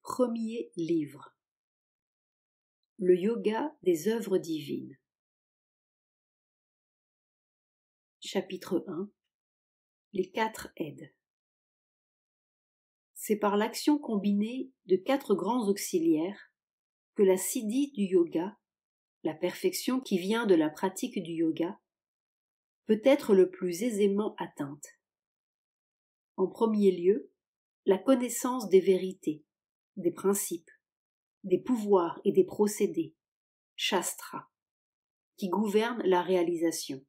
Premier livre. Le yoga des œuvres divines. Chapitre 1. Les 4 aides. C'est par l'action combinée de 4 grands auxiliaires que la siddhi du yoga, la perfection qui vient de la pratique du yoga, peut être le plus aisément atteinte. En premier lieu, la connaissance des vérités, des principes, des pouvoirs et des procédés, shastra, qui gouvernent la réalisation.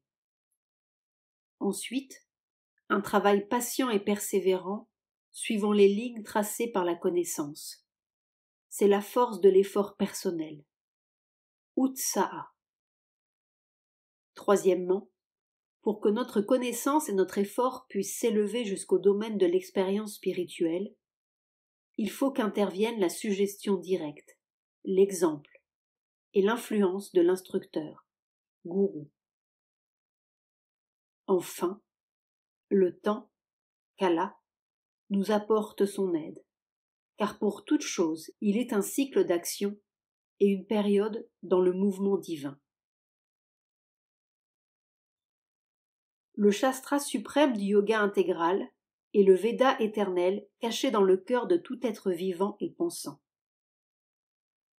Ensuite, un travail patient et persévérant suivant les lignes tracées par la connaissance. C'est la force de l'effort personnel. Utsaha. Troisièmement, pour que notre connaissance et notre effort puissent s'élever jusqu'au domaine de l'expérience spirituelle, il faut qu'intervienne la suggestion directe, l'exemple et l'influence de l'instructeur, gourou. Enfin, le temps, kala, nous apporte son aide, car pour toute chose il est un cycle d'action et une période dans le mouvement divin. Le shastra suprême du yoga intégral est le Veda éternel caché dans le cœur de tout être vivant et pensant.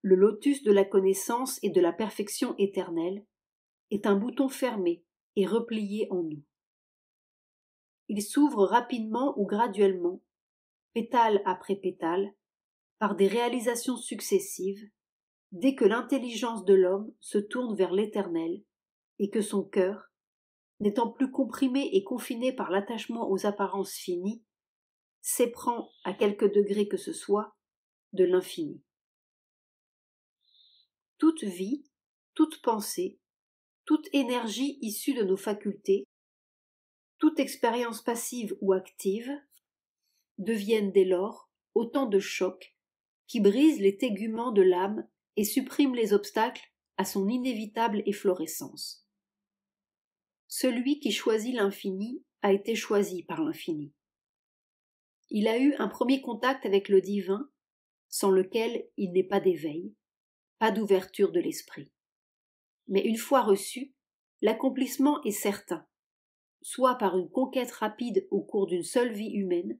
Le lotus de la connaissance et de la perfection éternelle est un bouton fermé et replié en nous. Il s'ouvre rapidement ou graduellement, pétale après pétale, par des réalisations successives, dès que l'intelligence de l'homme se tourne vers l'éternel et que son cœur, n'étant plus comprimé et confiné par l'attachement aux apparences finies, s'éprend, à quelque degré que ce soit, de l'infini. Toute vie, toute pensée, toute énergie issue de nos facultés, toute expérience passive ou active, deviennent dès lors autant de chocs qui brisent les téguments de l'âme et suppriment les obstacles à son inévitable efflorescence. Celui qui choisit l'infini a été choisi par l'infini. Il a eu un premier contact avec le divin, sans lequel il n'est pas d'éveil, pas d'ouverture de l'esprit. Mais une fois reçu, l'accomplissement est certain, soit par une conquête rapide au cours d'une seule vie humaine,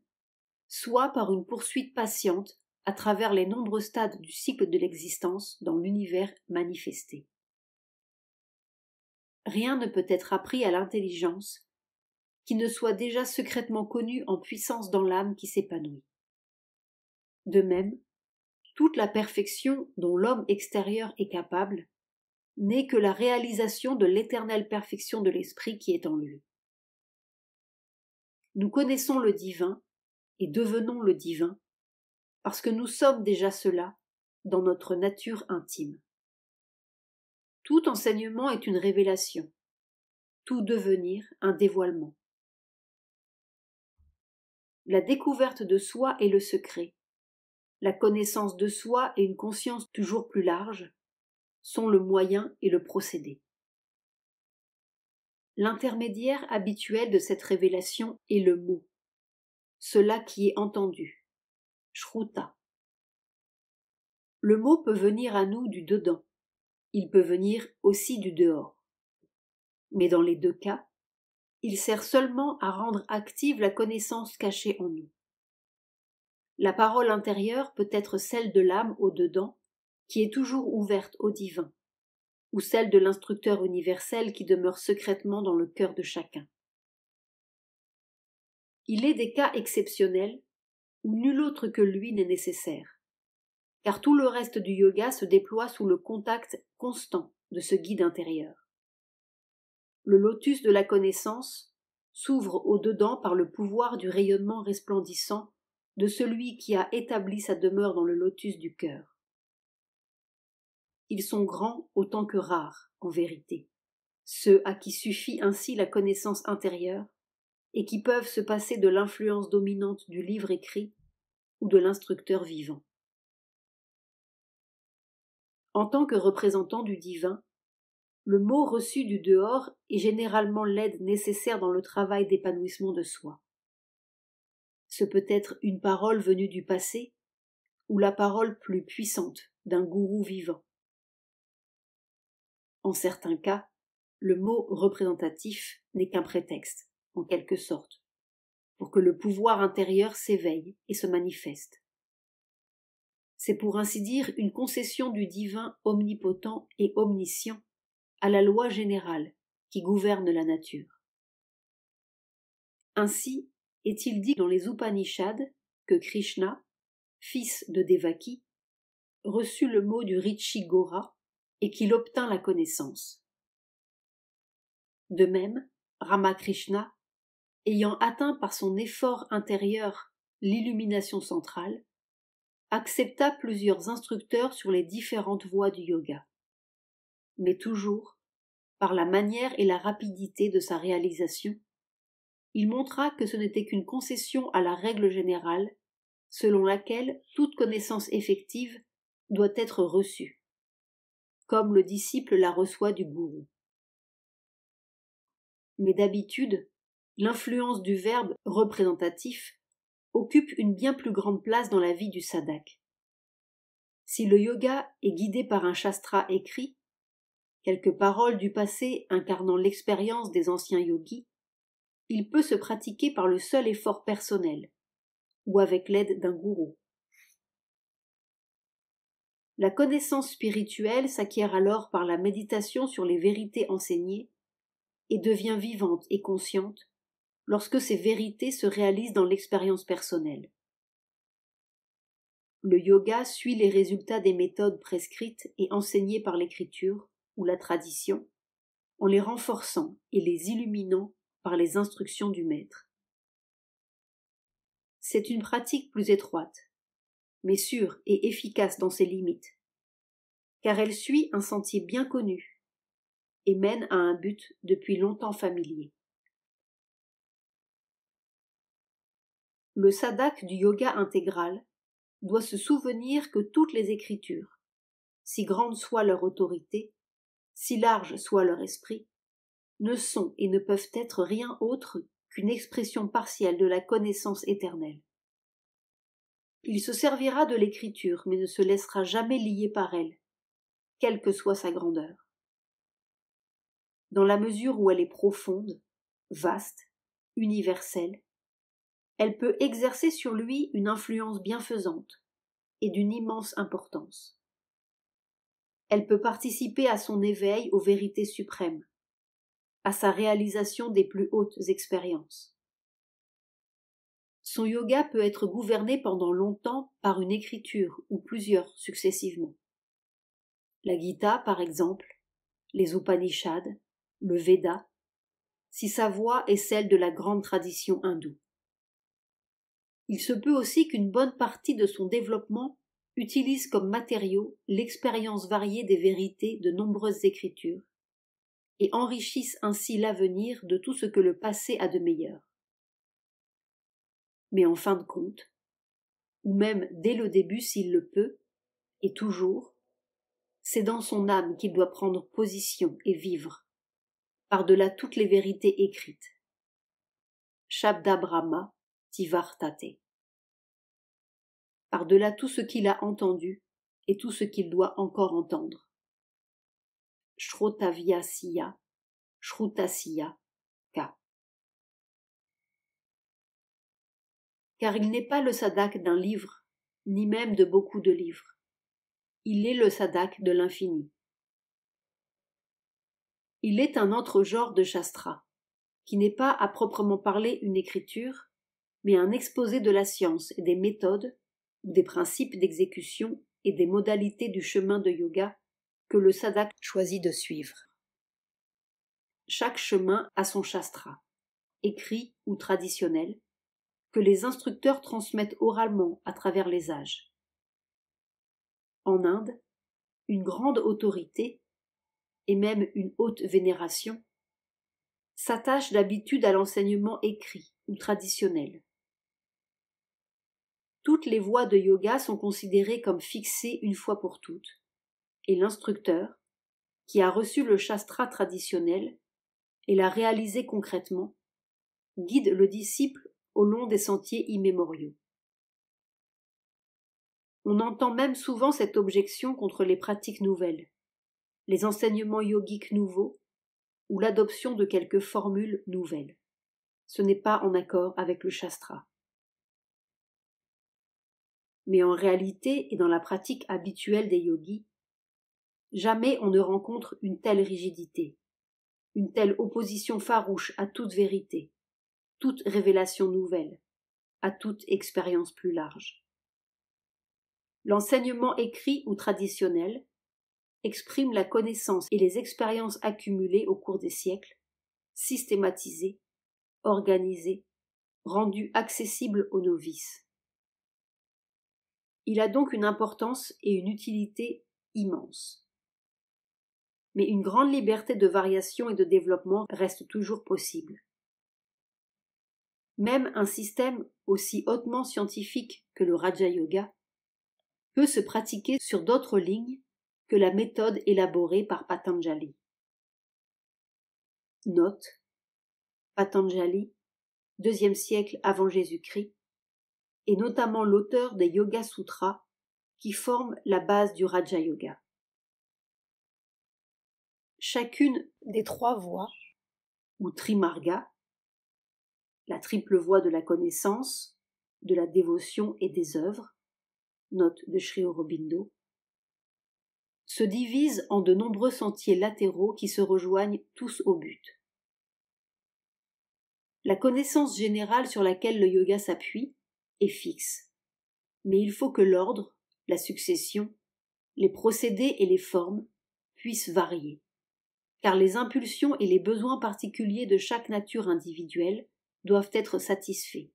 soit par une poursuite patiente à travers les nombreux stades du cycle de l'existence dans l'univers manifesté. Rien ne peut être appris à l'intelligence qui ne soit déjà secrètement connu en puissance dans l'âme qui s'épanouit. De même, toute la perfection dont l'homme extérieur est capable n'est que la réalisation de l'éternelle perfection de l'esprit qui est en lui. Nous connaissons le divin et devenons le divin parce que nous sommes déjà cela dans notre nature intime. Tout enseignement est une révélation, tout devenir un dévoilement. La découverte de soi est le secret. La connaissance de soi et une conscience toujours plus large sont le moyen et le procédé. L'intermédiaire habituel de cette révélation est le mot, cela qui est entendu, shruta. Le mot peut venir à nous du dedans, il peut venir aussi du dehors. Mais dans les deux cas, il sert seulement à rendre active la connaissance cachée en nous. La parole intérieure peut être celle de l'âme au dedans, qui est toujours ouverte au divin, ou celle de l'instructeur universel qui demeure secrètement dans le cœur de chacun. Il est des cas exceptionnels où nul autre que lui n'est nécessaire, car tout le reste du yoga se déploie sous le contact constant de ce guide intérieur. Le lotus de la connaissance s'ouvre au dedans par le pouvoir du rayonnement resplendissant de celui qui a établi sa demeure dans le lotus du cœur. Ils sont grands autant que rares, en vérité, ceux à qui suffit ainsi la connaissance intérieure et qui peuvent se passer de l'influence dominante du livre écrit ou de l'instructeur vivant. En tant que représentant du divin, le mot reçu du dehors est généralement l'aide nécessaire dans le travail d'épanouissement de soi. Ce peut être une parole venue du passé, ou la parole plus puissante d'un gourou vivant. En certains cas, le mot représentatif n'est qu'un prétexte, en quelque sorte, pour que le pouvoir intérieur s'éveille et se manifeste. C'est pour ainsi dire une concession du divin omnipotent et omniscient à la loi générale qui gouverne la nature. Ainsi est-il dit dans les Upanishads que Krishna, fils de Devaki, reçut le mot du Rishi Ghora et qu'il obtint la connaissance. De même, Ramakrishna, ayant atteint par son effort intérieur l'illumination centrale, accepta plusieurs instructeurs sur les différentes voies du yoga, mais toujours, par la manière et la rapidité de sa réalisation, il montra que ce n'était qu'une concession à la règle générale, selon laquelle toute connaissance effective doit être reçue, comme le disciple la reçoit du gourou. Mais d'habitude, l'influence du verbe représentatif occupe une bien plus grande place dans la vie du sadhak. Si le yoga est guidé par un shastra écrit, quelques paroles du passé incarnant l'expérience des anciens yogis, il peut se pratiquer par le seul effort personnel, ou avec l'aide d'un gourou. La connaissance spirituelle s'acquiert alors par la méditation sur les vérités enseignées et devient vivante et consciente lorsque ces vérités se réalisent dans l'expérience personnelle. Le yoga suit les résultats des méthodes prescrites et enseignées par l'écriture ou la tradition, en les renforçant et les illuminant par les instructions du maître. C'est une pratique plus étroite, mais sûre et efficace dans ses limites, car elle suit un sentier bien connu et mène à un but depuis longtemps familier. Le sadhak du yoga intégral doit se souvenir que toutes les écritures, si grande soit leur autorité, si large soit leur esprit, ne sont et ne peuvent être rien autre qu'une expression partielle de la connaissance éternelle. Il se servira de l'écriture, mais ne se laissera jamais lier par elle, quelle que soit sa grandeur. Dans la mesure où elle est profonde, vaste, universelle, elle peut exercer sur lui une influence bienfaisante et d'une immense importance. Elle peut participer à son éveil aux vérités suprêmes, à sa réalisation des plus hautes expériences. Son yoga peut être gouverné pendant longtemps par une écriture ou plusieurs successivement. La Gita, par exemple, les Upanishads, le Veda, si sa voix est celle de la grande tradition hindoue. Il se peut aussi qu'une bonne partie de son développement utilise comme matériau l'expérience variée des vérités de nombreuses écritures et enrichisse ainsi l'avenir de tout ce que le passé a de meilleur. Mais en fin de compte, ou même dès le début s'il le peut, et toujours, c'est dans son âme qu'il doit prendre position et vivre, par-delà toutes les vérités écrites. Shabda Brahma Tivartate. Par-delà tout ce qu'il a entendu et tout ce qu'il doit encore entendre. Shrotavyasiya, Shrutasya, Ka. Car il n'est pas le sadhak d'un livre, ni même de beaucoup de livres. Il est le sadhak de l'infini. Il est un autre genre de shastra, qui n'est pas à proprement parler une écriture, mais un exposé de la science et des méthodes, ou des principes d'exécution et des modalités du chemin de yoga que le sadhak choisit de suivre. Chaque chemin a son shastra, écrit ou traditionnel, que les instructeurs transmettent oralement à travers les âges. En Inde, une grande autorité, et même une haute vénération, s'attache d'habitude à l'enseignement écrit ou traditionnel. Toutes les voies de yoga sont considérées comme fixées une fois pour toutes, et l'instructeur, qui a reçu le shastra traditionnel et l'a réalisé concrètement, guide le disciple au long des sentiers immémoriaux. On entend même souvent cette objection contre les pratiques nouvelles, les enseignements yogiques nouveaux ou l'adoption de quelques formules nouvelles. Ce n'est pas en accord avec le Shastra. Mais en réalité et dans la pratique habituelle des yogis, jamais on ne rencontre une telle rigidité, une telle opposition farouche à toute vérité, toute révélation nouvelle, à toute expérience plus large. L'enseignement écrit ou traditionnel exprime la connaissance et les expériences accumulées au cours des siècles, systématisées, organisées, rendues accessibles aux novices. Il a donc une importance et une utilité immenses. Mais une grande liberté de variation et de développement reste toujours possible. Même un système aussi hautement scientifique que le Raja Yoga peut se pratiquer sur d'autres lignes que la méthode élaborée par Patanjali. Note: Patanjali, IIe siècle avant Jésus-Christ, est notamment l'auteur des Yoga Sutras qui forment la base du Raja Yoga. Chacune des 3 voies, ou Trimarga, la triple voie de la connaissance, de la dévotion et des œuvres, note de Sri Aurobindo, se divise en de nombreux sentiers latéraux qui se rejoignent tous au but. La connaissance générale sur laquelle le yoga s'appuie est fixe, mais il faut que l'ordre, la succession, les procédés et les formes puissent varier, car les impulsions et les besoins particuliers de chaque nature individuelle doivent être satisfaits,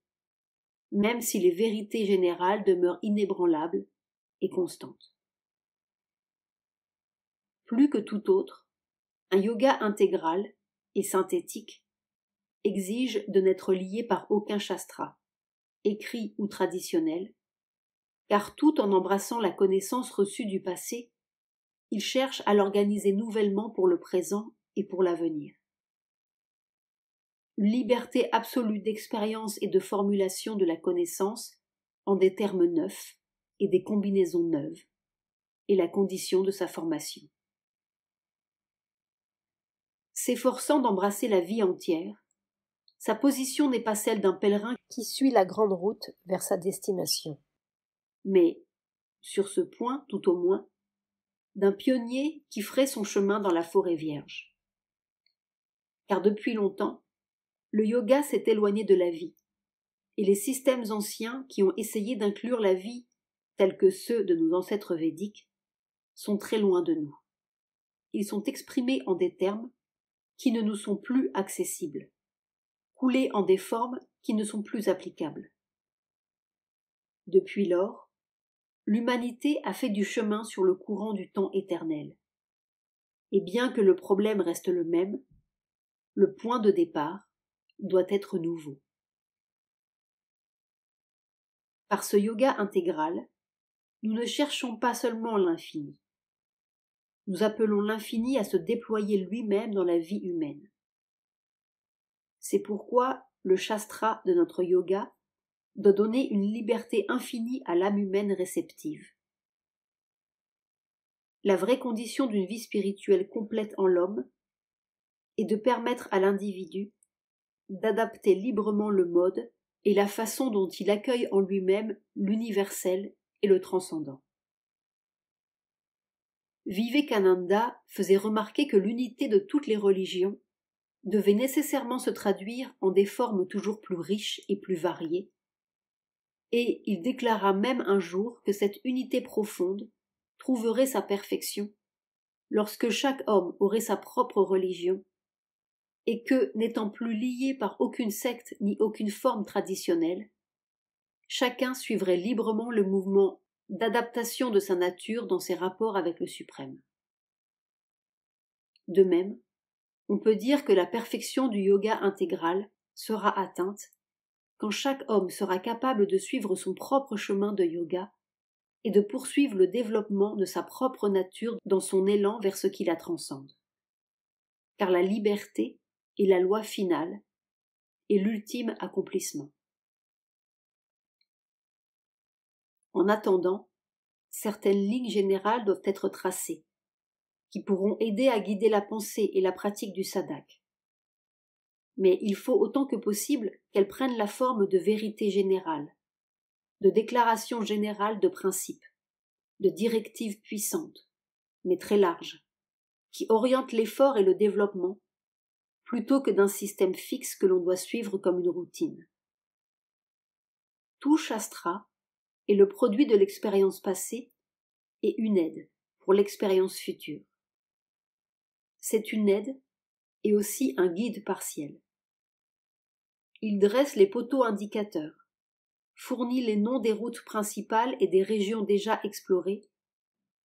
même si les vérités générales demeurent inébranlables et constantes. Plus que tout autre, un yoga intégral et synthétique exige de n'être lié par aucun shastra, écrit ou traditionnel, car tout en embrassant la connaissance reçue du passé, il cherche à l'organiser nouvellement pour le présent et pour l'avenir. Une liberté absolue d'expérience et de formulation de la connaissance en des termes neufs et des combinaisons neuves est la condition de sa formation. S'efforçant d'embrasser la vie entière, sa position n'est pas celle d'un pèlerin qui suit la grande route vers sa destination, mais, sur ce point tout au moins, d'un pionnier qui ferait son chemin dans la forêt vierge. Car depuis longtemps, le yoga s'est éloigné de la vie, et les systèmes anciens qui ont essayé d'inclure la vie tels que ceux de nos ancêtres védiques sont très loin de nous. Ils sont exprimés en des termes qui ne nous sont plus accessibles, coulés en des formes qui ne sont plus applicables. Depuis lors, l'humanité a fait du chemin sur le courant du temps éternel. Et bien que le problème reste le même, le point de départ doit être nouveau. Par ce yoga intégral, nous ne cherchons pas seulement l'infini. Nous appelons l'infini à se déployer lui-même dans la vie humaine. C'est pourquoi le shastra de notre yoga doit donner une liberté infinie à l'âme humaine réceptive. La vraie condition d'une vie spirituelle complète en l'homme est de permettre à l'individu d'adapter librement le mode et la façon dont il accueille en lui-même l'universel et le transcendant. Vivekananda faisait remarquer que l'unité de toutes les religions devait nécessairement se traduire en des formes toujours plus riches et plus variées, et il déclara même un jour que cette unité profonde trouverait sa perfection lorsque chaque homme aurait sa propre religion et que, n'étant plus lié par aucune secte ni aucune forme traditionnelle, chacun suivrait librement le mouvement d'adaptation de sa nature dans ses rapports avec le suprême. De même, on peut dire que la perfection du yoga intégral sera atteinte quand chaque homme sera capable de suivre son propre chemin de yoga et de poursuivre le développement de sa propre nature dans son élan vers ce qui la transcende. Car la liberté est la loi finale et l'ultime accomplissement. En attendant, certaines lignes générales doivent être tracées, qui pourront aider à guider la pensée et la pratique du sadhak. Mais il faut autant que possible qu'elles prennent la forme de vérités générales, de déclarations générales de principes, de directives puissantes, mais très larges, qui orientent l'effort et le développement, plutôt que d'un système fixe que l'on doit suivre comme une routine. Tout shastra est le produit de l'expérience passée et une aide pour l'expérience future. C'est une aide et aussi un guide partiel. Il dresse les poteaux indicateurs, fournit les noms des routes principales et des régions déjà explorées,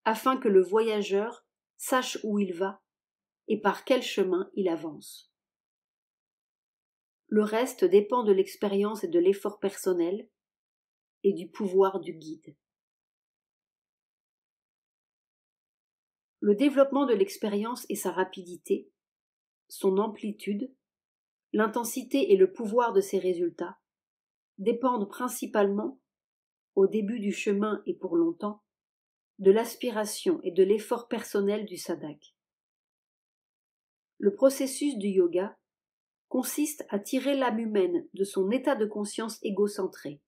afin que le voyageur sache où il va et par quel chemin il avance. Le reste dépend de l'expérience et de l'effort personnel et du pouvoir du guide. Le développement de l'expérience et sa rapidité, son amplitude, l'intensité et le pouvoir de ses résultats dépendent principalement, au début du chemin et pour longtemps, de l'aspiration et de l'effort personnel du sadhak. Le processus du yoga consiste à tirer l'âme humaine de son état de conscience égocentré.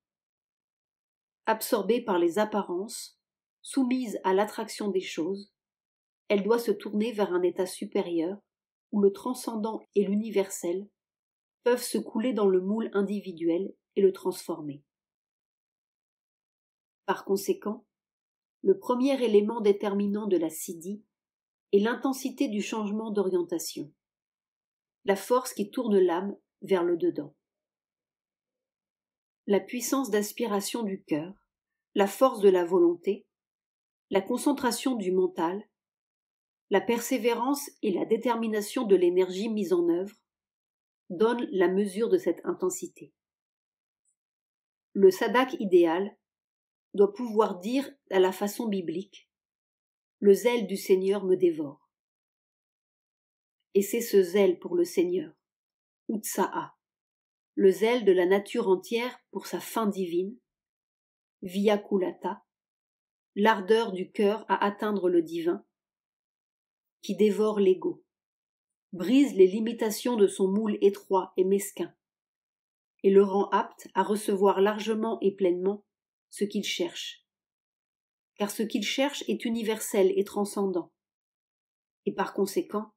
Absorbée par les apparences, soumise à l'attraction des choses, elle doit se tourner vers un état supérieur où le transcendant et l'universel peuvent se couler dans le moule individuel et le transformer. Par conséquent, le premier élément déterminant de la siddhi est l'intensité du changement d'orientation, la force qui tourne l'âme vers le dedans. La puissance d'aspiration du cœur, la force de la volonté, la concentration du mental, la persévérance et la détermination de l'énergie mise en œuvre donnent la mesure de cette intensité. Le sadhak idéal doit pouvoir dire à la façon biblique « Le zèle du Seigneur me dévore ». Et c'est ce zèle pour le Seigneur, utsaha, le zèle de la nature entière pour sa fin divine, vyakulata, l'ardeur du cœur à atteindre le divin, qui dévore l'ego, brise les limitations de son moule étroit et mesquin, et le rend apte à recevoir largement et pleinement ce qu'il cherche. Car ce qu'il cherche est universel et transcendant, et par conséquent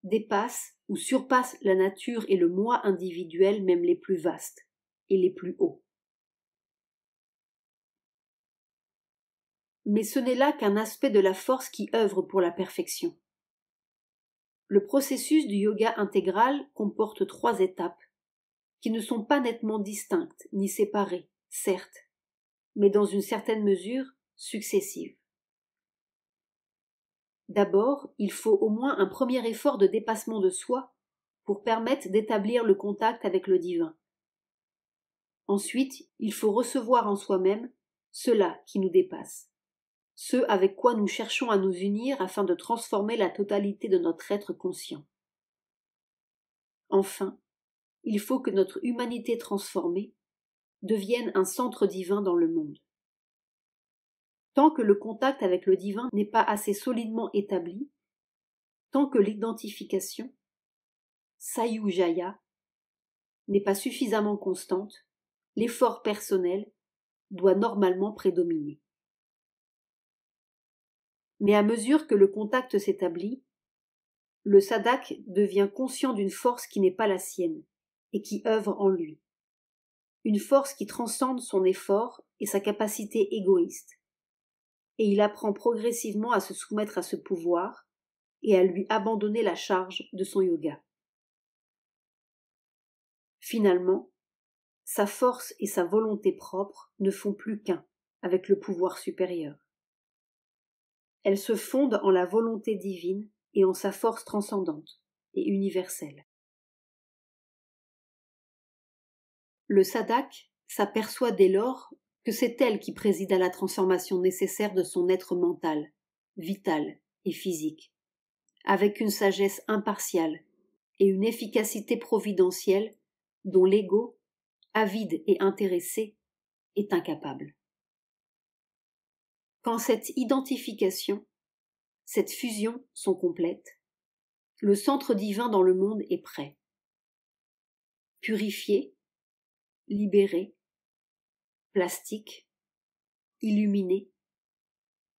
dépasse ou surpasse la nature et le moi individuel même les plus vastes et les plus hauts. Mais ce n'est là qu'un aspect de la force qui œuvre pour la perfection. Le processus du yoga intégral comporte 3 étapes qui ne sont pas nettement distinctes ni séparées, certes, mais dans une certaine mesure successives. D'abord, il faut au moins un premier effort de dépassement de soi pour permettre d'établir le contact avec le divin. Ensuite, il faut recevoir en soi-même cela qui nous dépasse, ce avec quoi nous cherchons à nous unir afin de transformer la totalité de notre être conscient. Enfin, il faut que notre humanité transformée devienne un centre divin dans le monde. Tant que le contact avec le divin n'est pas assez solidement établi, tant que l'identification, sayujaya, n'est pas suffisamment constante, l'effort personnel doit normalement prédominer. Mais à mesure que le contact s'établit, le sadhak devient conscient d'une force qui n'est pas la sienne et qui œuvre en lui. Une force qui transcende son effort et sa capacité égoïste. Et il apprend progressivement à se soumettre à ce pouvoir et à lui abandonner la charge de son yoga. Finalement, sa force et sa volonté propre ne font plus qu'un avec le pouvoir supérieur. Elles se fondent en la volonté divine et en sa force transcendante et universelle. Le sadhak s'aperçoit dès lors que c'est elle qui préside à la transformation nécessaire de son être mental, vital et physique, avec une sagesse impartiale et une efficacité providentielle dont l'ego, avide et intéressé, est incapable. Quand cette identification, cette fusion sont complètes, le centre divin dans le monde est prêt. Purifié, libéré, plastique, illuminé,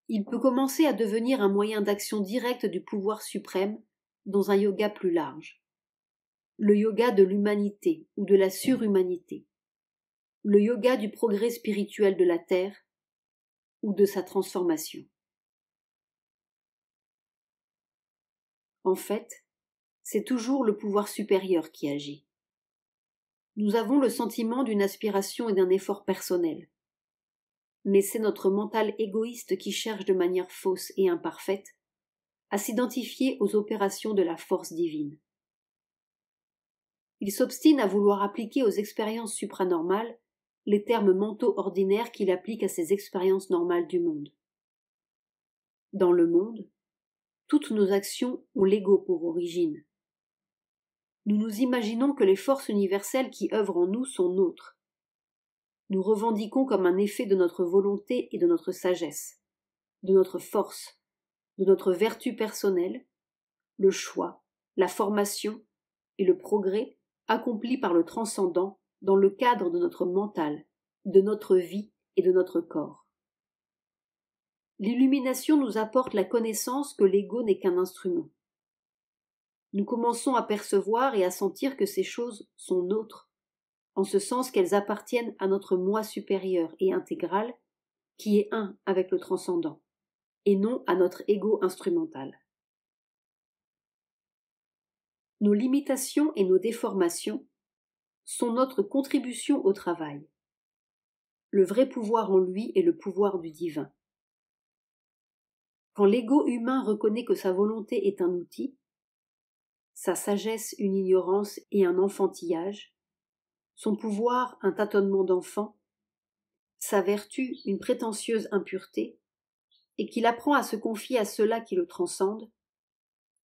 il peut commencer à devenir un moyen d'action directe du pouvoir suprême dans un yoga plus large. Le yoga de l'humanité ou de la surhumanité. Le yoga du progrès spirituel de la Terre ou de sa transformation. En fait, c'est toujours le pouvoir supérieur qui agit. Nous avons le sentiment d'une aspiration et d'un effort personnel. Mais c'est notre mental égoïste qui cherche de manière fausse et imparfaite à s'identifier aux opérations de la force divine. Il s'obstine à vouloir appliquer aux expériences supranormales les termes mentaux ordinaires qu'il applique à ses expériences normales du monde. Dans le monde, toutes nos actions ont l'ego pour origine. Nous nous imaginons que les forces universelles qui œuvrent en nous sont nôtres. Nous revendiquons comme un effet de notre volonté et de notre sagesse, de notre force, de notre vertu personnelle, le choix, la formation et le progrès accomplis par le transcendant dans le cadre de notre mental, de notre vie et de notre corps. L'illumination nous apporte la connaissance que l'ego n'est qu'un instrument. Nous commençons à percevoir et à sentir que ces choses sont nôtres, en ce sens qu'elles appartiennent à notre moi supérieur et intégral, qui est un avec le transcendant, et non à notre ego instrumental. Nos limitations et nos déformations sont notre contribution au travail. Le vrai pouvoir en lui est le pouvoir du divin. Quand l'ego humain reconnaît que sa volonté est un outil, sa sagesse une ignorance et un enfantillage, son pouvoir un tâtonnement d'enfant, sa vertu une prétentieuse impureté, et qu'il apprend à se confier à ceux-là qui le transcendent,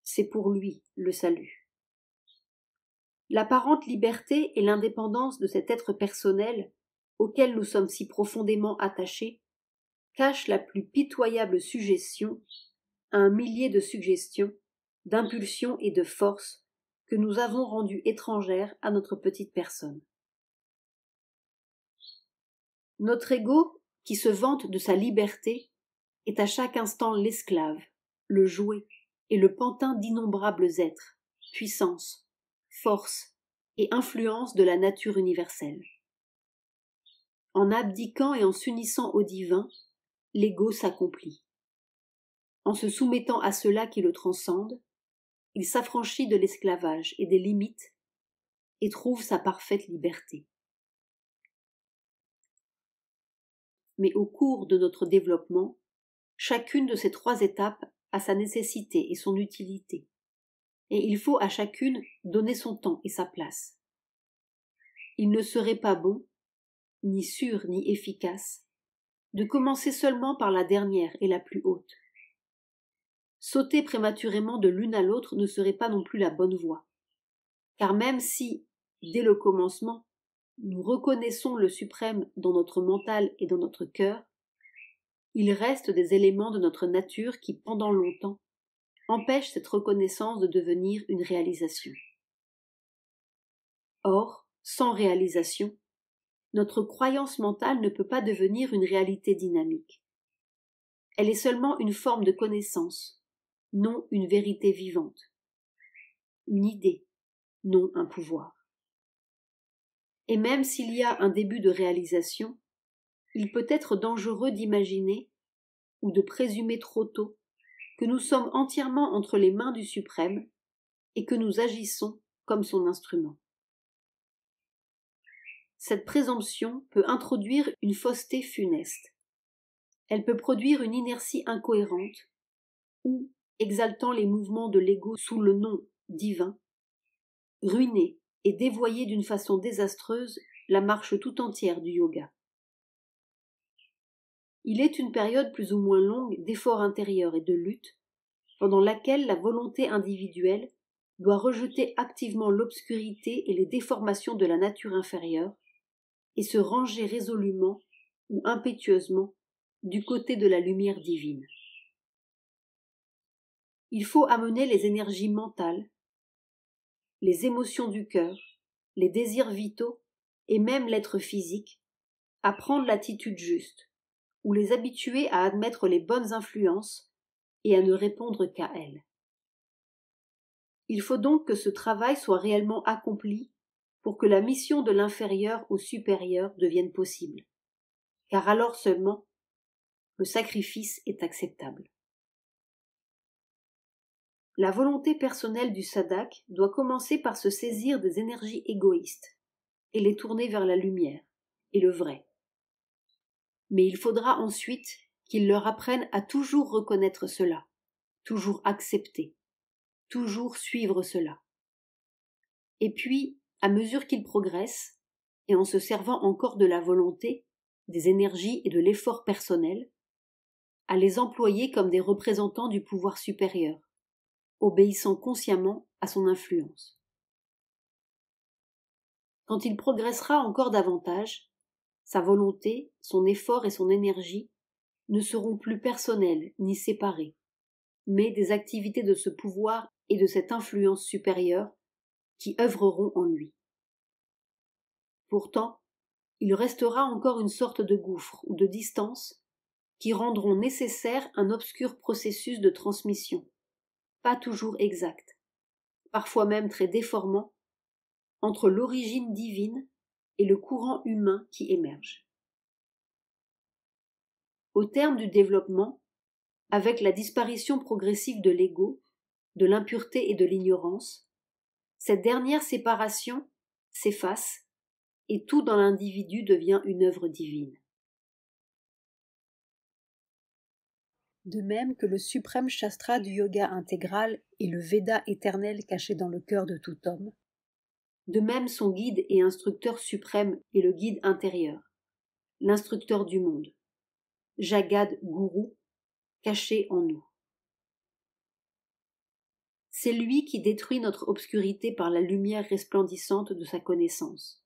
c'est pour lui le salut. L'apparente liberté et l'indépendance de cet être personnel auquel nous sommes si profondément attachés cachent la plus pitoyable suggestion à un millier de suggestions, d'impulsions et de forces que nous avons rendues étrangères à notre petite personne. Notre ego, qui se vante de sa liberté, est à chaque instant l'esclave, le jouet et le pantin d'innombrables êtres, puissance, force et influence de la nature universelle. En abdiquant et en s'unissant au divin, l'ego s'accomplit. En se soumettant à ceux-là qui le transcendent, il s'affranchit de l'esclavage et des limites et trouve sa parfaite liberté. Mais au cours de notre développement, chacune de ces trois étapes a sa nécessité et son utilité, et il faut à chacune donner son temps et sa place. Il ne serait pas bon, ni sûr ni efficace, de commencer seulement par la dernière et la plus haute. Sauter prématurément de l'une à l'autre ne serait pas non plus la bonne voie, car même si, dès le commencement, nous reconnaissons le suprême dans notre mental et dans notre cœur, il reste des éléments de notre nature qui, pendant longtemps, empêchent cette reconnaissance de devenir une réalisation. Or, sans réalisation, notre croyance mentale ne peut pas devenir une réalité dynamique. Elle est seulement une forme de connaissance, non une vérité vivante. Une idée, non un pouvoir. Et même s'il y a un début de réalisation, il peut être dangereux d'imaginer, ou de présumer trop tôt, que nous sommes entièrement entre les mains du Suprême et que nous agissons comme son instrument. Cette présomption peut introduire une fausseté funeste. Elle peut produire une inertie incohérente ou, exaltant les mouvements de l'ego sous le nom divin, ruiner et dévoyer d'une façon désastreuse la marche tout entière du yoga. Il est une période plus ou moins longue d'effort intérieur et de lutte, pendant laquelle la volonté individuelle doit rejeter activement l'obscurité et les déformations de la nature inférieure et se ranger résolument ou impétueusement du côté de la lumière divine. Il faut amener les énergies mentales, les émotions du cœur, les désirs vitaux et même l'être physique à prendre l'attitude juste, ou les habituer à admettre les bonnes influences et à ne répondre qu'à elles. Il faut donc que ce travail soit réellement accompli pour que la mission de l'inférieur au supérieur devienne possible, car alors seulement le sacrifice est acceptable. La volonté personnelle du sadhak doit commencer par se saisir des énergies égoïstes et les tourner vers la lumière et le vrai. Mais il faudra ensuite qu'il leur apprenne à toujours reconnaître cela, toujours accepter, toujours suivre cela. Et puis, à mesure qu'il progresse, et en se servant encore de la volonté, des énergies et de l'effort personnel, à les employer comme des représentants du pouvoir supérieur, obéissant consciemment à son influence. Quand il progressera encore davantage, sa volonté, son effort et son énergie ne seront plus personnels ni séparés, mais des activités de ce pouvoir et de cette influence supérieure qui œuvreront en lui. Pourtant, il restera encore une sorte de gouffre ou de distance qui rendront nécessaire un obscur processus de transmission, pas toujours exact, parfois même très déformant, entre l'origine divine et le courant humain qui émerge. Au terme du développement, avec la disparition progressive de l'ego, de l'impureté et de l'ignorance, cette dernière séparation s'efface et tout dans l'individu devient une œuvre divine. De même que le suprême shastra du yoga intégral est le Veda éternel caché dans le cœur de tout homme, de même son guide et instructeur suprême est le guide intérieur, l'instructeur du monde, Jagad Guru, caché en nous. C'est lui qui détruit notre obscurité par la lumière resplendissante de sa connaissance.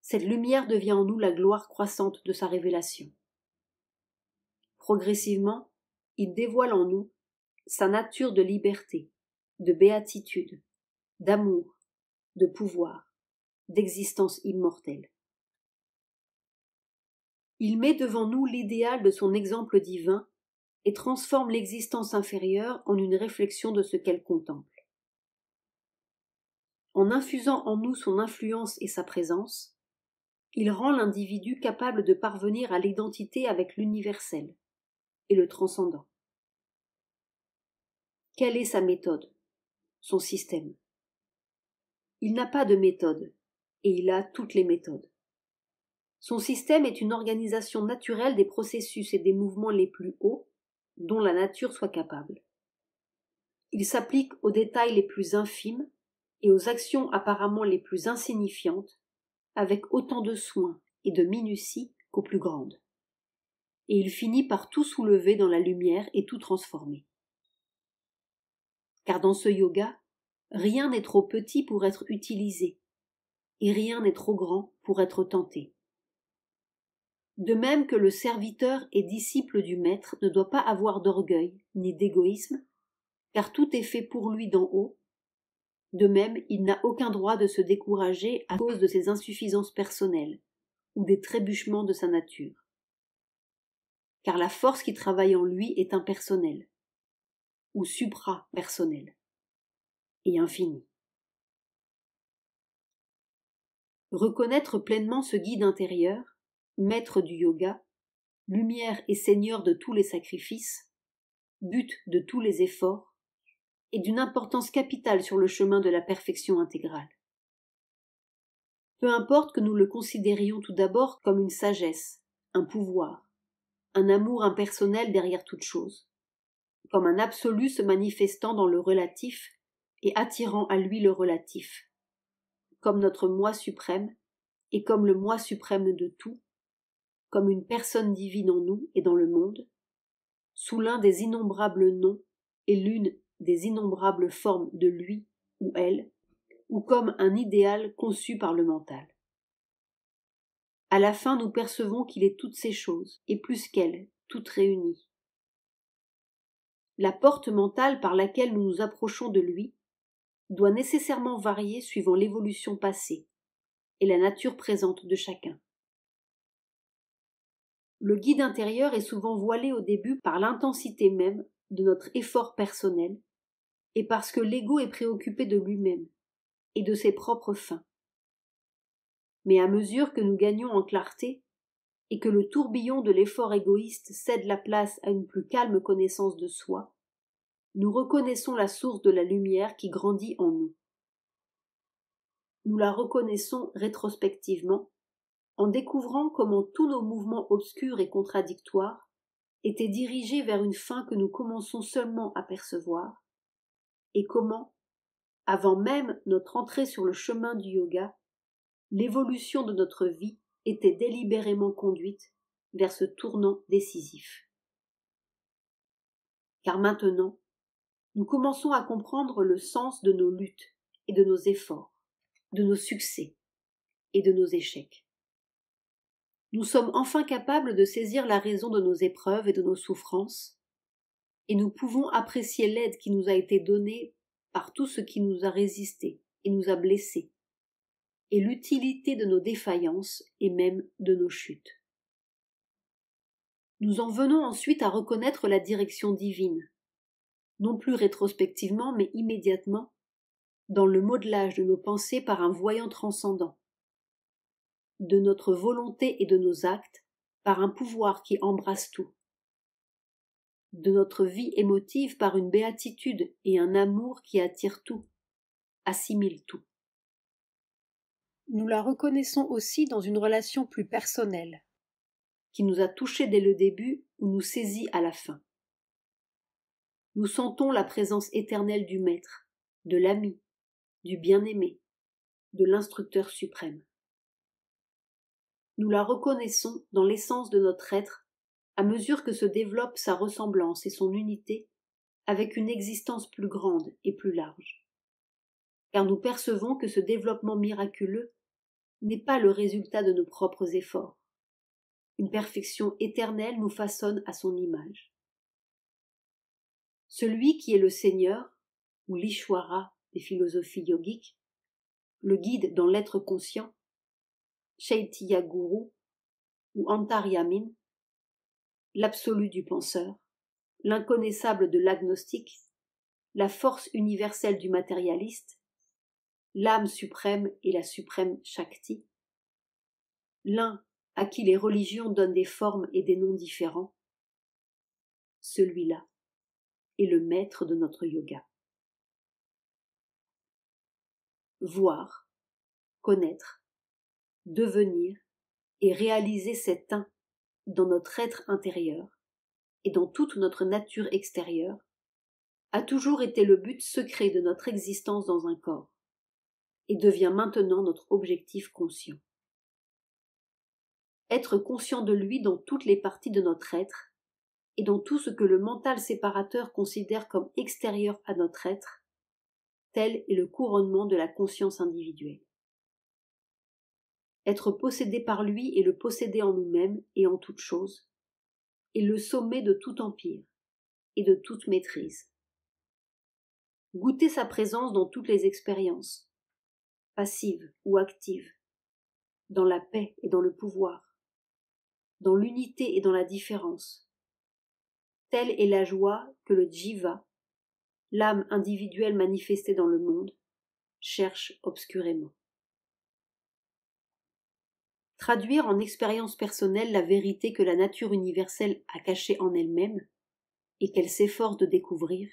Cette lumière devient en nous la gloire croissante de sa révélation. Progressivement, il dévoile en nous sa nature de liberté, de béatitude, d'amour, de pouvoir, d'existence immortelle. Il met devant nous l'idéal de son exemple divin et transforme l'existence inférieure en une réflexion de ce qu'elle contemple. En infusant en nous son influence et sa présence, il rend l'individu capable de parvenir à l'identité avec l'universel et le transcendant. Quelle est sa méthode, son système? Il n'a pas de méthode, et il a toutes les méthodes. Son système est une organisation naturelle des processus et des mouvements les plus hauts dont la nature soit capable. Il s'applique aux détails les plus infimes et aux actions apparemment les plus insignifiantes, avec autant de soin et de minutie qu'aux plus grandes. Et il finit par tout soulever dans la lumière et tout transformer. Car dans ce yoga, rien n'est trop petit pour être utilisé, et rien n'est trop grand pour être tenté. De même que le serviteur et disciple du maître ne doit pas avoir d'orgueil ni d'égoïsme, car tout est fait pour lui d'en haut, de même il n'a aucun droit de se décourager à cause de ses insuffisances personnelles ou des trébuchements de sa nature. Car la force qui travaille en lui est impersonnelle, ou supra-personnelle, et infinie. Reconnaître pleinement ce guide intérieur, maître du yoga, lumière et seigneur de tous les sacrifices, but de tous les efforts, est d'une importance capitale sur le chemin de la perfection intégrale. Peu importe que nous le considérions tout d'abord comme une sagesse, un pouvoir, un amour impersonnel derrière toute chose, comme un absolu se manifestant dans le relatif et attirant à lui le relatif, comme notre moi suprême et comme le moi suprême de tout, comme une personne divine en nous et dans le monde, sous l'un des innombrables noms et l'une des innombrables formes de lui ou elle, ou comme un idéal conçu par le mental. À la fin, nous percevons qu'il est toutes ces choses, et plus qu'elles, toutes réunies. La porte mentale par laquelle nous nous approchons de lui doit nécessairement varier suivant l'évolution passée et la nature présente de chacun. Le guide intérieur est souvent voilé au début par l'intensité même de notre effort personnel et parce que l'ego est préoccupé de lui-même et de ses propres fins. Mais à mesure que nous gagnons en clarté et que le tourbillon de l'effort égoïste cède la place à une plus calme connaissance de soi, nous reconnaissons la source de la lumière qui grandit en nous. Nous la reconnaissons rétrospectivement en découvrant comment tous nos mouvements obscurs et contradictoires étaient dirigés vers une fin que nous commençons seulement à percevoir, et comment, avant même notre entrée sur le chemin du yoga, l'évolution de notre vie était délibérément conduite vers ce tournant décisif. Car maintenant, nous commençons à comprendre le sens de nos luttes et de nos efforts, de nos succès et de nos échecs. Nous sommes enfin capables de saisir la raison de nos épreuves et de nos souffrances, et nous pouvons apprécier l'aide qui nous a été donnée par tout ce qui nous a résisté et nous a blessés, et l'utilité de nos défaillances et même de nos chutes. Nous en venons ensuite à reconnaître la direction divine, non plus rétrospectivement mais immédiatement, dans le modelage de nos pensées par un voyant transcendant, de notre volonté et de nos actes par un pouvoir qui embrasse tout, de notre vie émotive par une béatitude et un amour qui attire tout, assimile tout. Nous la reconnaissons aussi dans une relation plus personnelle, qui nous a touchés dès le début ou nous saisit à la fin. Nous sentons la présence éternelle du Maître, de l'ami, du bien-aimé, de l'instructeur suprême. Nous la reconnaissons dans l'essence de notre être à mesure que se développe sa ressemblance et son unité avec une existence plus grande et plus large. Car nous percevons que ce développement miraculeux n'est pas le résultat de nos propres efforts. Une perfection éternelle nous façonne à son image. Celui qui est le Seigneur, ou l'Ishwara des philosophies yogiques, le guide dans l'être conscient, Chaitya Guru ou Antaryamin, l'absolu du penseur, l'inconnaissable de l'agnostique, la force universelle du matérialiste, l'âme suprême et la suprême Shakti, l'un à qui les religions donnent des formes et des noms différents, celui-là est le maître de notre yoga. Voir, connaître, devenir et réaliser cet un dans notre être intérieur et dans toute notre nature extérieure a toujours été le but secret de notre existence dans un corps et devient maintenant notre objectif conscient. Être conscient de lui dans toutes les parties de notre être et dans tout ce que le mental séparateur considère comme extérieur à notre être, tel est le couronnement de la conscience individuelle. Être possédé par lui et le posséder en nous-mêmes et en toute chose est le sommet de tout empire et de toute maîtrise. Goûter sa présence dans toutes les expériences, passives ou actives, dans la paix et dans le pouvoir, dans l'unité et dans la différence. Telle est la joie que le jiva, l'âme individuelle manifestée dans le monde, cherche obscurément. Traduire en expérience personnelle la vérité que la nature universelle a cachée en elle-même et qu'elle s'efforce de découvrir,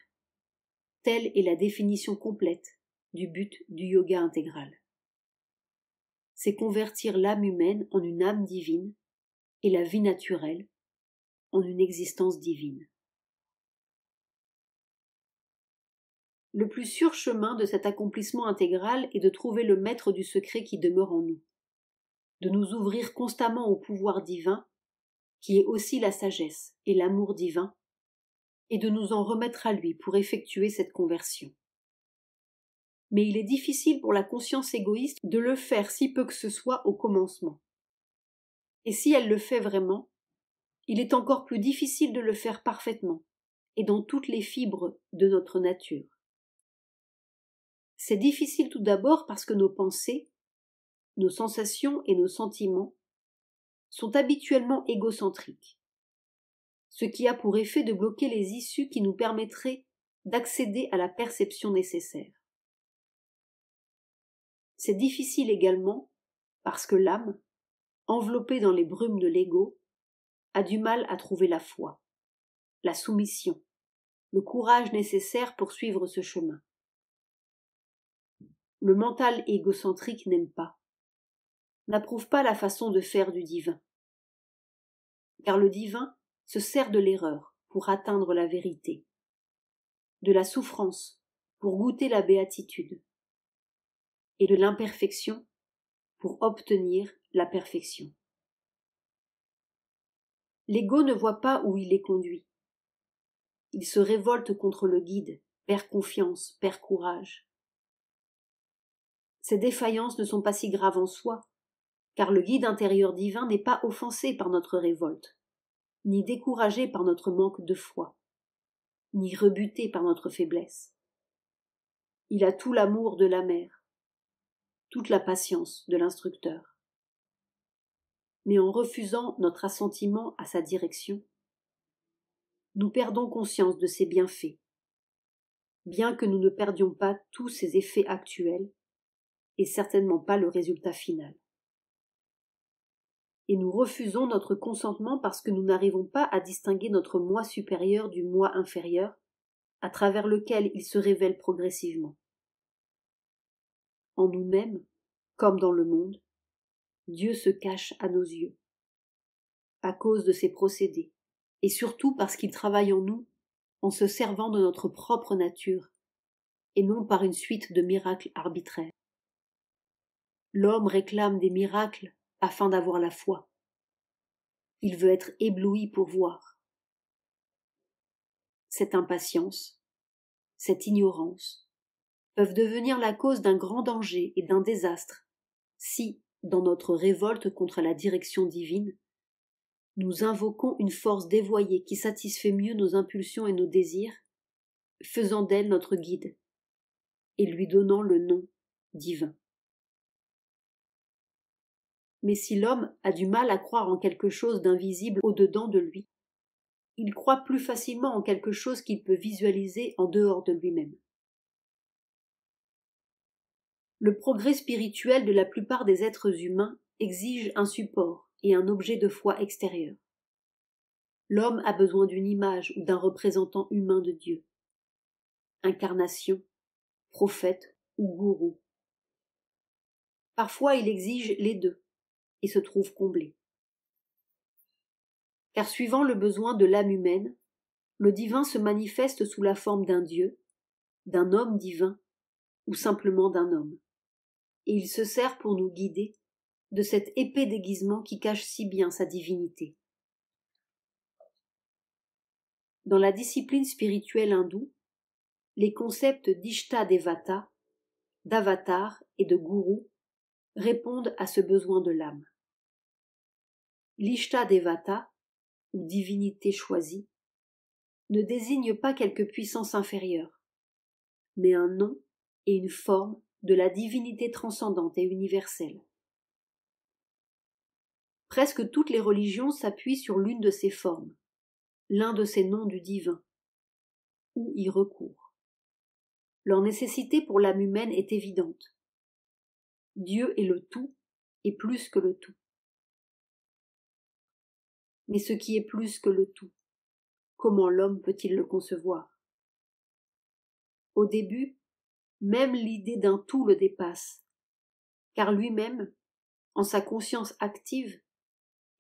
telle est la définition complète du but du yoga intégral. C'est convertir l'âme humaine en une âme divine et la vie naturelle en une existence divine. Le plus sûr chemin de cet accomplissement intégral est de trouver le maître du secret qui demeure en nous, de nous ouvrir constamment au pouvoir divin, qui est aussi la sagesse et l'amour divin, et de nous en remettre à lui pour effectuer cette conversion. Mais il est difficile pour la conscience égoïste de le faire si peu que ce soit au commencement. Et si elle le fait vraiment, il est encore plus difficile de le faire parfaitement et dans toutes les fibres de notre nature. C'est difficile tout d'abord parce que nos pensées, nos sensations et nos sentiments sont habituellement égocentriques, ce qui a pour effet de bloquer les issues qui nous permettraient d'accéder à la perception nécessaire. C'est difficile également parce que l'âme, enveloppée dans les brumes de l'ego, a du mal à trouver la foi, la soumission, le courage nécessaire pour suivre ce chemin. Le mental égocentrique n'aime pas, n'approuve pas la façon de faire du divin, car le divin se sert de l'erreur pour atteindre la vérité, de la souffrance pour goûter la béatitude, et de l'imperfection pour obtenir la perfection. L'ego ne voit pas où il est conduit. Il se révolte contre le guide, perd confiance, perd courage. Ces défaillances ne sont pas si graves en soi, car le guide intérieur divin n'est pas offensé par notre révolte, ni découragé par notre manque de foi, ni rebuté par notre faiblesse. Il a tout l'amour de la mère, toute la patience de l'instructeur. Mais en refusant notre assentiment à sa direction, nous perdons conscience de ses bienfaits, bien que nous ne perdions pas tous ses effets actuels et certainement pas le résultat final. Et nous refusons notre consentement parce que nous n'arrivons pas à distinguer notre moi supérieur du moi inférieur, à travers lequel il se révèle progressivement. En nous-mêmes, comme dans le monde, Dieu se cache à nos yeux, à cause de ses procédés, et surtout parce qu'il travaille en nous en se servant de notre propre nature, et non par une suite de miracles arbitraires. L'homme réclame des miracles afin d'avoir la foi. Il veut être ébloui pour voir. Cette impatience, cette ignorance, peuvent devenir la cause d'un grand danger et d'un désastre si, dans notre révolte contre la direction divine, nous invoquons une force dévoyée qui satisfait mieux nos impulsions et nos désirs, faisant d'elle notre guide et lui donnant le nom divin. Mais si l'homme a du mal à croire en quelque chose d'invisible au-dedans de lui, il croit plus facilement en quelque chose qu'il peut visualiser en dehors de lui-même. Le progrès spirituel de la plupart des êtres humains exige un support et un objet de foi extérieur. L'homme a besoin d'une image ou d'un représentant humain de Dieu. Incarnation, prophète ou gourou. Parfois il exige les deux et se trouve comblé. Car suivant le besoin de l'âme humaine, le divin se manifeste sous la forme d'un Dieu, d'un homme divin ou simplement d'un homme. Et il se sert pour nous guider de cet épais déguisement qui cache si bien sa divinité. Dans la discipline spirituelle hindoue, les concepts d'Ishta-devata, d'avatar et de gourou répondent à ce besoin de l'âme. L'Ishta-devata, ou divinité choisie, ne désigne pas quelque puissance inférieure, mais un nom et une forme de la divinité transcendante et universelle. Presque toutes les religions s'appuient sur l'une de ces formes, l'un de ces noms du divin, ou y recourent. Leur nécessité pour l'âme humaine est évidente. Dieu est le tout et plus que le tout. Mais ce qui est plus que le tout, comment l'homme peut-il le concevoir? Au début, même l'idée d'un tout le dépasse, car lui-même, en sa conscience active,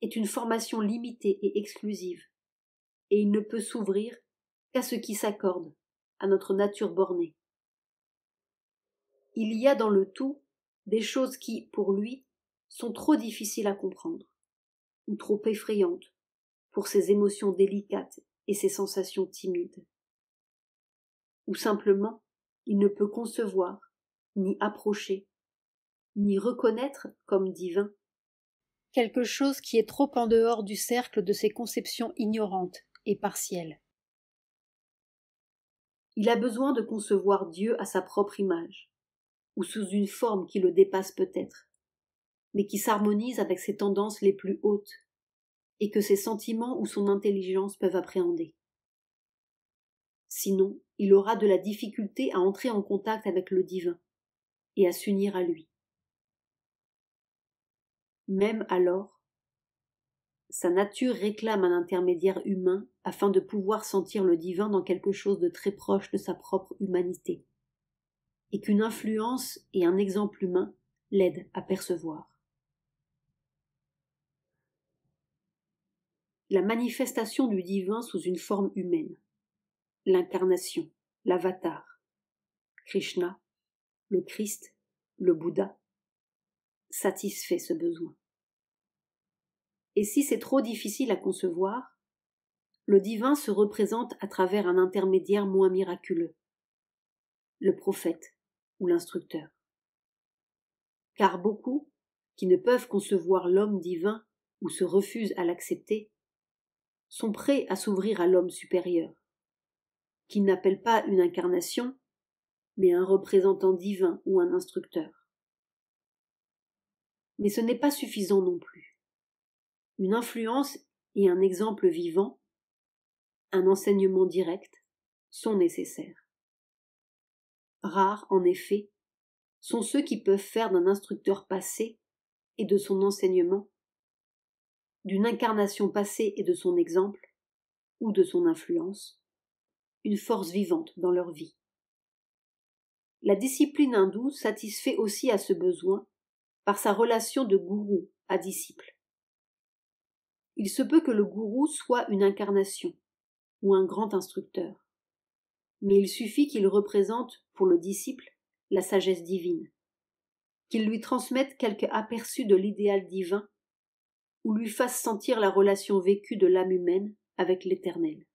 est une formation limitée et exclusive, et il ne peut s'ouvrir qu'à ce qui s'accorde à notre nature bornée. Il y a dans le tout des choses qui, pour lui, sont trop difficiles à comprendre, ou trop effrayantes pour ses émotions délicates et ses sensations timides. Ou simplement, il ne peut concevoir, ni approcher, ni reconnaître comme divin quelque chose qui est trop en dehors du cercle de ses conceptions ignorantes et partielles. Il a besoin de concevoir Dieu à sa propre image, ou sous une forme qui le dépasse peut-être, mais qui s'harmonise avec ses tendances les plus hautes, et que ses sentiments ou son intelligence peuvent appréhender. Sinon, il aura de la difficulté à entrer en contact avec le divin et à s'unir à lui. Même alors, sa nature réclame un intermédiaire humain afin de pouvoir sentir le divin dans quelque chose de très proche de sa propre humanité, et qu'une influence et un exemple humain l'aident à percevoir. La manifestation du divin sous une forme humaine, l'incarnation, l'avatar, Krishna, le Christ, le Bouddha, satisfait ce besoin. Et si c'est trop difficile à concevoir, le divin se représente à travers un intermédiaire moins miraculeux, le prophète ou l'instructeur. Car beaucoup, qui ne peuvent concevoir l'homme divin ou se refusent à l'accepter, sont prêts à s'ouvrir à l'homme supérieur, qui n'appelle pas une incarnation, mais un représentant divin ou un instructeur. Mais ce n'est pas suffisant non plus. Une influence et un exemple vivant, un enseignement direct, sont nécessaires. Rares, en effet, sont ceux qui peuvent faire d'un instructeur passé et de son enseignement, d'une incarnation passée et de son exemple, ou de son influence, une force vivante dans leur vie. La discipline hindoue satisfait aussi à ce besoin par sa relation de gourou à disciple. Il se peut que le gourou soit une incarnation ou un grand instructeur, mais il suffit qu'il représente pour le disciple la sagesse divine, qu'il lui transmette quelque aperçu de l'idéal divin ou lui fasse sentir la relation vécue de l'âme humaine avec l'Éternel.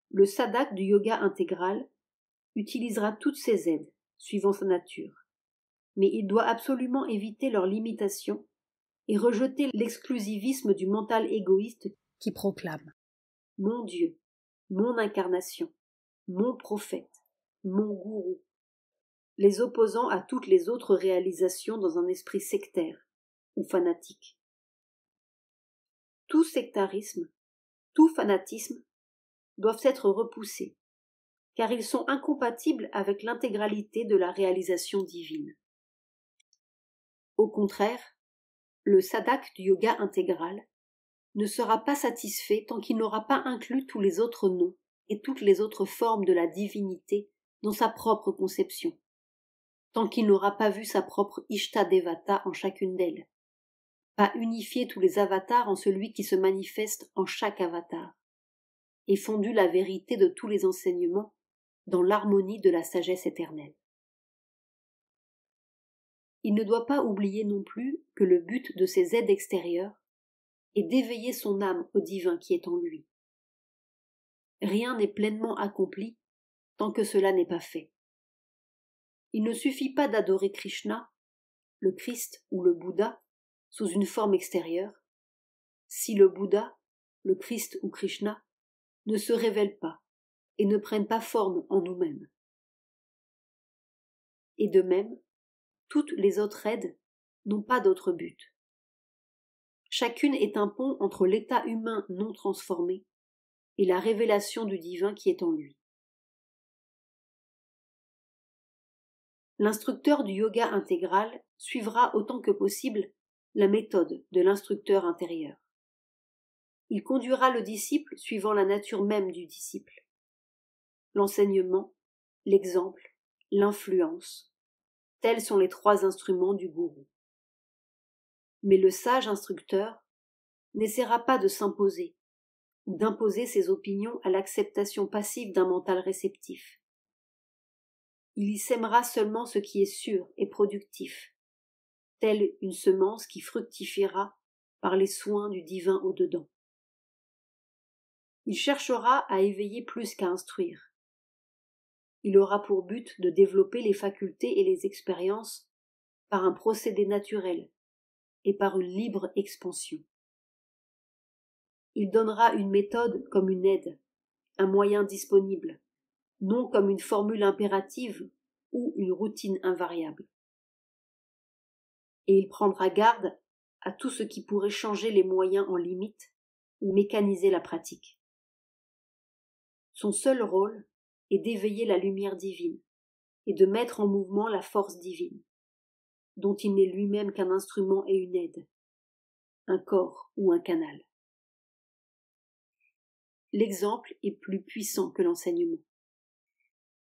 Le sadhak du yoga intégral utilisera toutes ces aides, suivant sa nature, mais il doit absolument éviter leurs limitations et rejeter l'exclusivisme du mental égoïste qui proclame « Mon Dieu, mon incarnation, mon prophète, mon gourou », les opposant à toutes les autres réalisations dans un esprit sectaire ou fanatique. Tout sectarisme, tout fanatisme doivent être repoussés, car ils sont incompatibles avec l'intégralité de la réalisation divine. Au contraire, le sadhak du yoga intégral ne sera pas satisfait tant qu'il n'aura pas inclus tous les autres noms et toutes les autres formes de la divinité dans sa propre conception, tant qu'il n'aura pas vu sa propre Ishtadevata en chacune d'elles, pas unifié tous les avatars en celui qui se manifeste en chaque avatar, et fondu la vérité de tous les enseignements dans l'harmonie de la sagesse éternelle. Il ne doit pas oublier non plus que le but de ces aides extérieures est d'éveiller son âme au divin qui est en lui. Rien n'est pleinement accompli tant que cela n'est pas fait. Il ne suffit pas d'adorer Krishna, le Christ ou le Bouddha sous une forme extérieure, si le Bouddha, le Christ ou Krishna ne se révèlent pas et ne prennent pas forme en nous-mêmes. Et de même, toutes les autres aides n'ont pas d'autre but. Chacune est un pont entre l'état humain non transformé et la révélation du divin qui est en lui. L'instructeur du yoga intégral suivra autant que possible la méthode de l'instructeur intérieur. Il conduira le disciple suivant la nature même du disciple. L'enseignement, l'exemple, l'influence, tels sont les trois instruments du gourou. Mais le sage instructeur n'essaiera pas de s'imposer ou d'imposer ses opinions à l'acceptation passive d'un mental réceptif. Il y sèmera seulement ce qui est sûr et productif, telle une semence qui fructifiera par les soins du divin au-dedans. Il cherchera à éveiller plus qu'à instruire. Il aura pour but de développer les facultés et les expériences par un procédé naturel et par une libre expansion. Il donnera une méthode comme une aide, un moyen disponible, non comme une formule impérative ou une routine invariable. Et il prendra garde à tout ce qui pourrait changer les moyens en limite ou mécaniser la pratique. Son seul rôle est d'éveiller la lumière divine et de mettre en mouvement la force divine, dont il n'est lui-même qu'un instrument et une aide, un corps ou un canal. L'exemple est plus puissant que l'enseignement.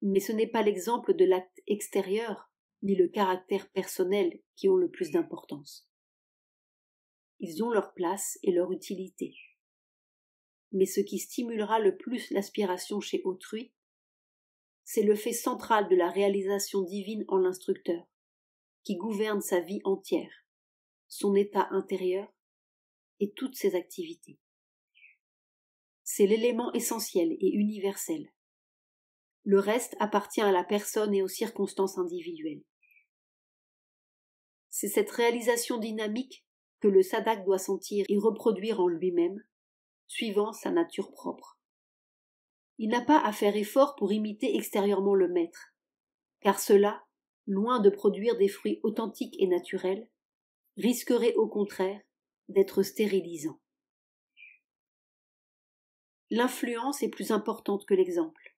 Mais ce n'est pas l'exemple de l'acte extérieur ni le caractère personnel qui ont le plus d'importance. Ils ont leur place et leur utilité. Mais ce qui stimulera le plus l'aspiration chez autrui, c'est le fait central de la réalisation divine en l'instructeur, qui gouverne sa vie entière, son état intérieur et toutes ses activités. C'est l'élément essentiel et universel. Le reste appartient à la personne et aux circonstances individuelles. C'est cette réalisation dynamique que le sadhak doit sentir et reproduire en lui-même, suivant sa nature propre. Il n'a pas à faire effort pour imiter extérieurement le maître, car cela, loin de produire des fruits authentiques et naturels, risquerait au contraire d'être stérilisant. L'influence est plus importante que l'exemple.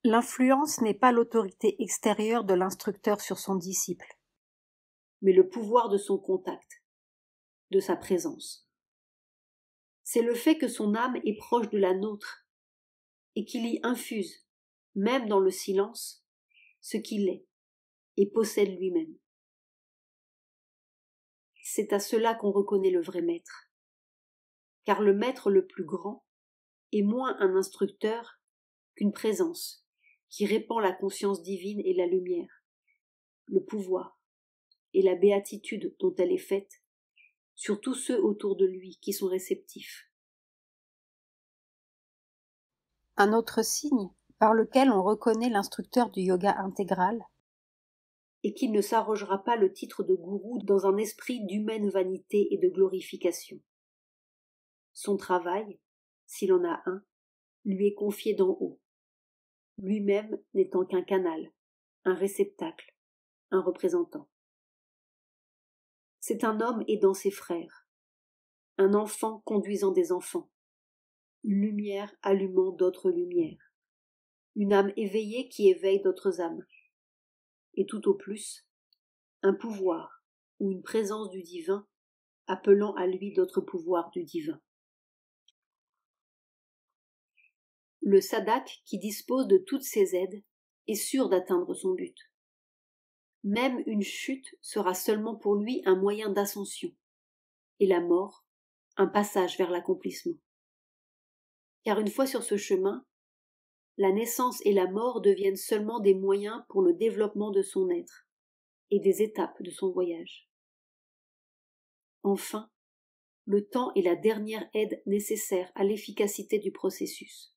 L'influence n'est pas l'autorité extérieure de l'instructeur sur son disciple, mais le pouvoir de son contact, de sa présence. C'est le fait que son âme est proche de la nôtre et qu'il y infuse, même dans le silence, ce qu'il est et possède lui-même. C'est à cela qu'on reconnaît le vrai maître, car le maître le plus grand est moins un instructeur qu'une présence qui répand la conscience divine et la lumière, le pouvoir et la béatitude dont elle est faite sur tous ceux autour de lui qui sont réceptifs. Un autre signe par lequel on reconnaît l'instructeur du yoga intégral est qu'il ne s'arrogera pas le titre de gourou dans un esprit d'humaine vanité et de glorification. Son travail, s'il en a un, lui est confié d'en haut, lui-même n'étant qu'un canal, un réceptacle, un représentant. C'est un homme aidant ses frères, un enfant conduisant des enfants, une lumière allumant d'autres lumières, une âme éveillée qui éveille d'autres âmes, et tout au plus, un pouvoir ou une présence du divin appelant à lui d'autres pouvoirs du divin. Le sadhak qui dispose de toutes ces aides est sûr d'atteindre son but. Même une chute sera seulement pour lui un moyen d'ascension, et la mort, un passage vers l'accomplissement. Car une fois sur ce chemin, la naissance et la mort deviennent seulement des moyens pour le développement de son être et des étapes de son voyage. Enfin, le temps est la dernière aide nécessaire à l'efficacité du processus.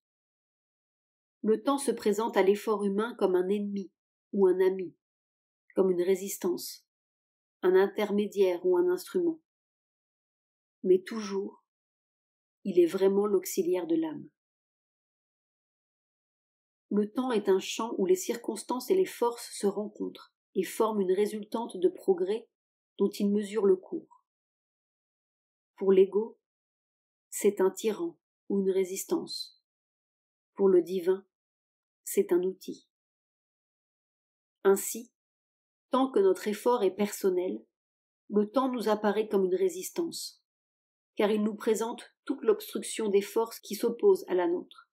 Le temps se présente à l'effort humain comme un ennemi ou un ami, comme une résistance, un intermédiaire ou un instrument. Mais toujours, il est vraiment l'auxiliaire de l'âme. Le temps est un champ où les circonstances et les forces se rencontrent et forment une résultante de progrès dont il mesure le cours. Pour l'ego, c'est un tyran ou une résistance. Pour le divin, c'est un outil. Ainsi, tant que notre effort est personnel, le temps nous apparaît comme une résistance, car il nous présente toute l'obstruction des forces qui s'opposent à la nôtre.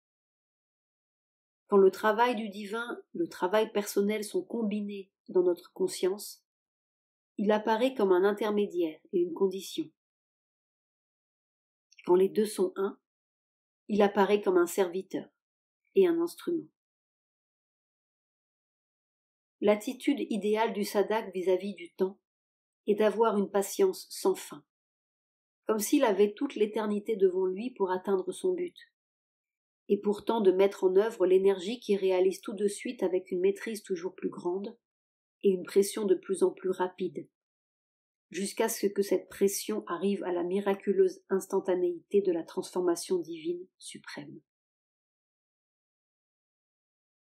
Quand le travail du divin, le travail personnel sont combinés dans notre conscience, il apparaît comme un intermédiaire et une condition. Quand les deux sont un, il apparaît comme un serviteur et un instrument. L'attitude idéale du sadhak vis-à-vis du temps est d'avoir une patience sans fin, comme s'il avait toute l'éternité devant lui pour atteindre son but, et pourtant de mettre en œuvre l'énergie qui réalise tout de suite avec une maîtrise toujours plus grande, et une pression de plus en plus rapide, jusqu'à ce que cette pression arrive à la miraculeuse instantanéité de la transformation divine suprême.